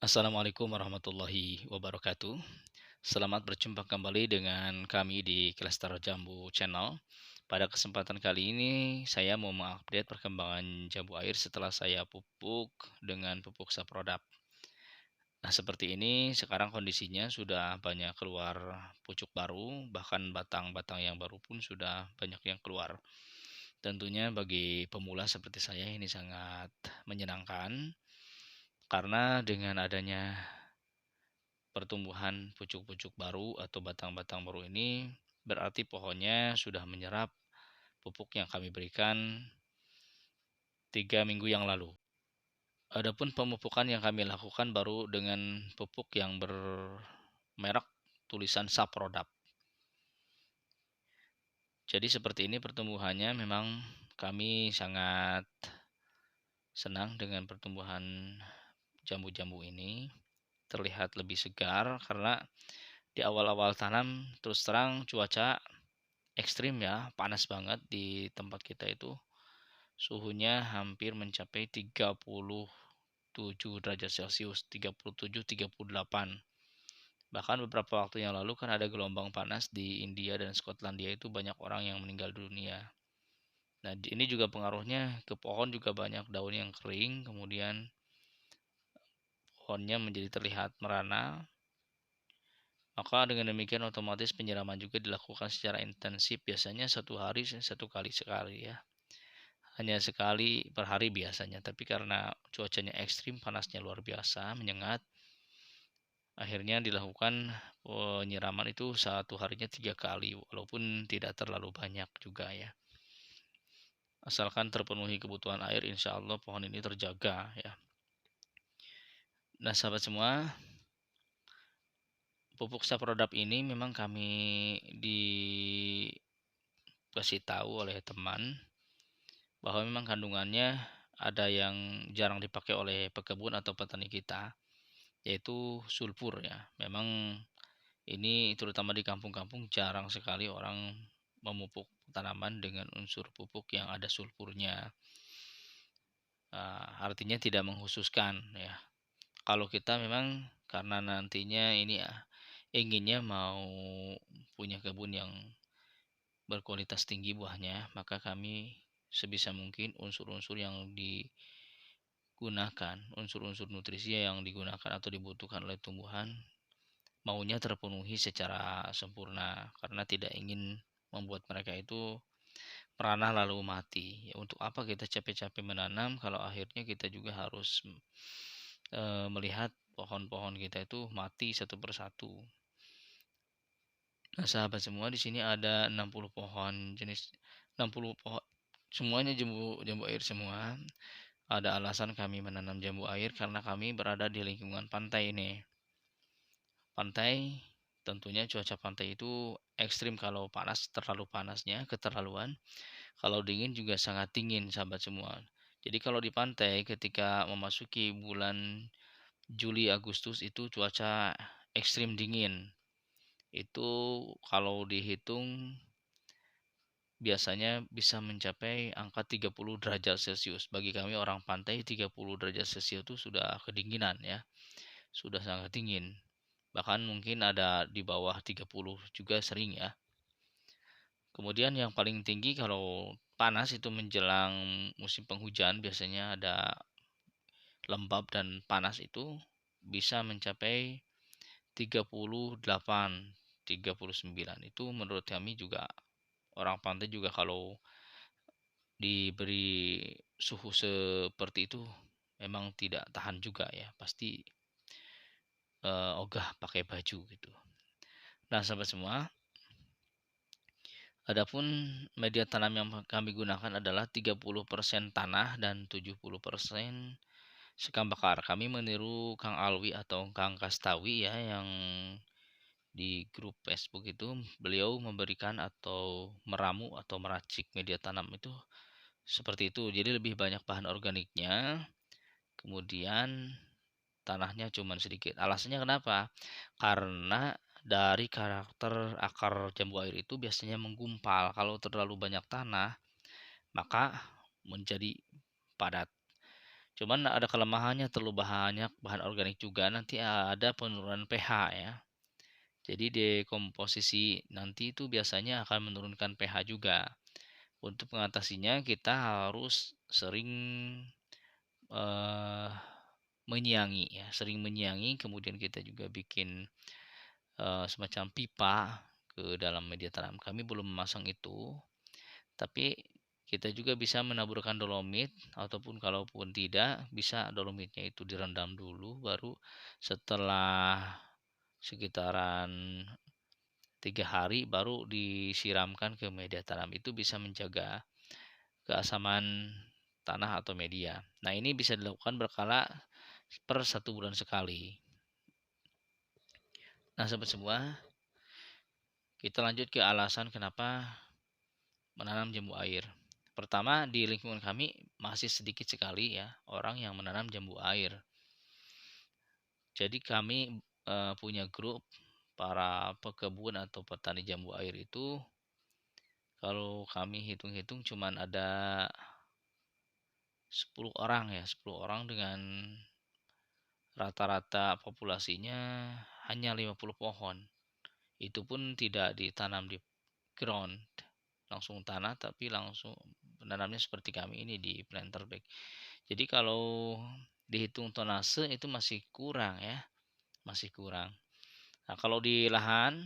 Assalamualaikum warahmatullahi wabarakatuh. Selamat berjumpa kembali dengan kami di Cluster Jambu Channel. Pada kesempatan kali ini, saya mau mengupdate perkembangan jambu air setelah saya pupuk dengan pupuk Saprodap. Nah, seperti ini sekarang kondisinya sudah banyak keluar pucuk baru, bahkan batang-batang yang baru pun sudah banyak yang keluar. Tentunya bagi pemula seperti saya ini sangat menyenangkan karena dengan adanya pertumbuhan pucuk-pucuk baru atau batang-batang baru ini berarti pohonnya sudah menyerap pupuk yang kami berikan 3 minggu yang lalu. Adapun pemupukan yang kami lakukan baru dengan pupuk yang bermerek tulisan Saprodap. Jadi seperti ini pertumbuhannya, memang kami sangat senang dengan pertumbuhan jambu-jambu ini. Terlihat lebih segar karena di awal-awal tanam terus terang cuaca ekstrim ya, panas banget di tempat kita itu. Suhunya hampir mencapai 37 derajat Celcius, 37, 38. Bahkan beberapa waktu yang lalu kan ada gelombang panas di India dan Skotlandia, itu banyak orang yang meninggal dunia. Nah, ini juga pengaruhnya ke pohon, juga banyak daun yang kering, kemudian pohonnya menjadi terlihat merana. Maka dengan demikian otomatis penyiraman juga dilakukan secara intensif, biasanya 1 hari 1 kali sekali ya. Hanya sekali per hari biasanya, tapi karena cuacanya ekstrim, panasnya luar biasa, menyengat, akhirnya dilakukan penyiraman itu 1 harinya 3 kali, walaupun tidak terlalu banyak juga ya. Asalkan terpenuhi kebutuhan air, insya Allah pohon ini terjaga ya. Nah sahabat semua, pupuk Saprodap ini memang kami dikasih tahu oleh teman bahwa memang kandungannya ada yang jarang dipakai oleh pekebun atau petani kita, yaitu sulfur ya. Memang ini terutama di kampung-kampung jarang sekali orang memupuk tanaman dengan unsur pupuk yang ada sulfurnya. Artinya tidak menghususkan ya. Kalau kita memang karena nantinya ini ya, inginnya mau punya kebun yang berkualitas tinggi buahnya, maka kami sebisa mungkin unsur-unsur yang digunakan, unsur-unsur nutrisi yang digunakan atau dibutuhkan oleh tumbuhan, maunya terpenuhi secara sempurna, karena tidak ingin membuat mereka itu merana lalu mati. Ya, untuk apa kita capek-capek menanam kalau akhirnya kita juga harus melihat pohon-pohon kita itu mati satu persatu. Nah, sahabat semua, di sini ada 60 pohon, jenis 60 pohon, semuanya jambu air semua. Ada alasan kami menanam jambu air karena kami berada di lingkungan pantai ini. Pantai, tentunya cuaca pantai itu ekstrim, kalau panas terlalu panasnya, keterlaluan. Kalau dingin juga sangat dingin, sahabat semua. Jadi kalau di pantai ketika memasuki bulan Juli Agustus itu cuaca ekstrim dingin. Itu kalau dihitung biasanya bisa mencapai angka 30 derajat Celcius. Bagi kami orang pantai, 30 derajat Celcius itu sudah kedinginan ya. Sudah sangat dingin. Bahkan mungkin ada di bawah 30 juga sering ya. Kemudian yang paling tinggi kalau panas itu menjelang musim penghujan, biasanya ada lembab dan panas itu bisa mencapai 38, 39. Itu menurut kami juga, orang pantai juga kalau diberi suhu seperti itu memang tidak tahan juga ya, pasti ogah pakai baju gitu. Nah sahabat semua, adapun media tanam yang kami gunakan adalah 30% tanah dan 70% sekam bakar. Kami meniru Kang Alwi atau Kang Kastawi ya, yang di grup Facebook itu, beliau memberikan atau meramu atau meracik media tanam itu seperti itu. Jadi lebih banyak bahan organiknya, kemudian tanahnya cuman sedikit. Alasannya kenapa? Karena dari karakter akar jambu air itu biasanya menggumpal. Kalau terlalu banyak tanah, maka menjadi padat. Cuman ada kelemahannya, terlalu banyak bahan organik juga nanti ada penurunan pH ya. Jadi dekomposisi nanti itu biasanya akan menurunkan pH juga. Untuk mengatasinya kita harus sering, eee, menyiangi ya, sering menyiangi, kemudian kita juga bikin, semacam pipa ke dalam media tanam. Kami belum memasang itu, tapi kita juga bisa menaburkan dolomit, ataupun kalaupun tidak, bisa dolomitnya itu direndam dulu, baru setelah sekitaran 3 hari baru disiramkan ke media tanam. Itu bisa menjaga keasaman tanah atau media. Nah, ini bisa dilakukan berkala per 1 bulan sekali. Nah, sobat semua, kita lanjut ke alasan kenapa menanam jambu air. Pertama, di lingkungan kami masih sedikit sekali ya orang yang menanam jambu air. Jadi kami punya grup para pekebun atau petani jambu air itu, kalau kami hitung-hitung cuman ada 10 orang ya, 10 orang dengan rata-rata populasinya hanya 50 pohon. Itu pun tidak ditanam di ground, langsung tanah, tapi langsung menanamnya seperti kami ini di planter bag. Jadi kalau dihitung tonase itu masih kurang ya, masih kurang. Nah, kalau di lahan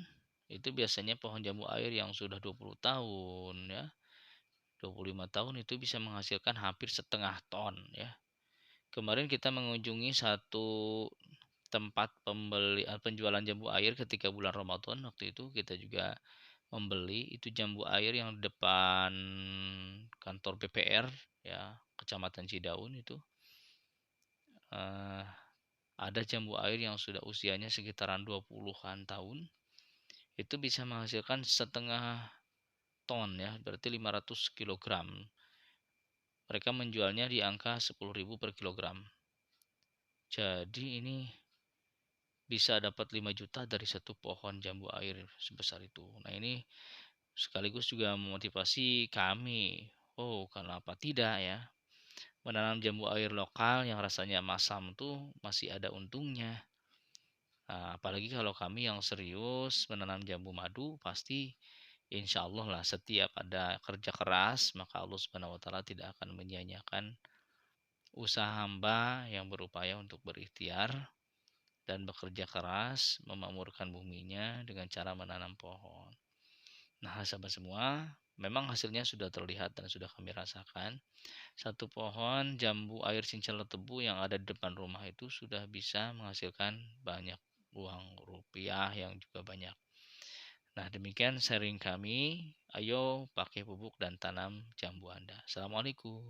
itu biasanya pohon jambu air yang sudah 20 tahun ya, 25 tahun itu bisa menghasilkan hampir setengah ton ya. Kemarin kita mengunjungi satu tempat penjualan jambu air ketika bulan Ramadan. Waktu itu kita juga membeli itu jambu air yang di depan kantor PPR ya, Kecamatan Cidaun itu. eh, ada jambu air yang sudah usianya sekitaran 20-an tahun. Itu bisa menghasilkan setengah ton ya, berarti 500 kilogram. Mereka menjualnya di angka 10.000 per kilogram. Jadi ini bisa dapat 5 juta dari satu pohon jambu air sebesar itu. Nah, ini sekaligus juga memotivasi kami. Oh, kenapa tidak ya? Menanam jambu air lokal yang rasanya masam tuh masih ada untungnya. Nah, apalagi kalau kami yang serius menanam jambu madu, pasti insya Allah lah setiap ada kerja keras, maka Allah Subhanahu wa Ta'ala tidak akan menyia-nyiakan usaha hamba yang berupaya untuk berikhtiar dan bekerja keras memakmurkan buminya dengan cara menanam pohon. Nah, sahabat semua, memang hasilnya sudah terlihat dan sudah kami rasakan. Satu pohon jambu air cincin tebu yang ada di depan rumah itu sudah bisa menghasilkan banyak uang rupiah yang juga banyak. Nah, demikian sharing kami. Ayo pakai pupuk dan tanam jambu Anda. Assalamualaikum.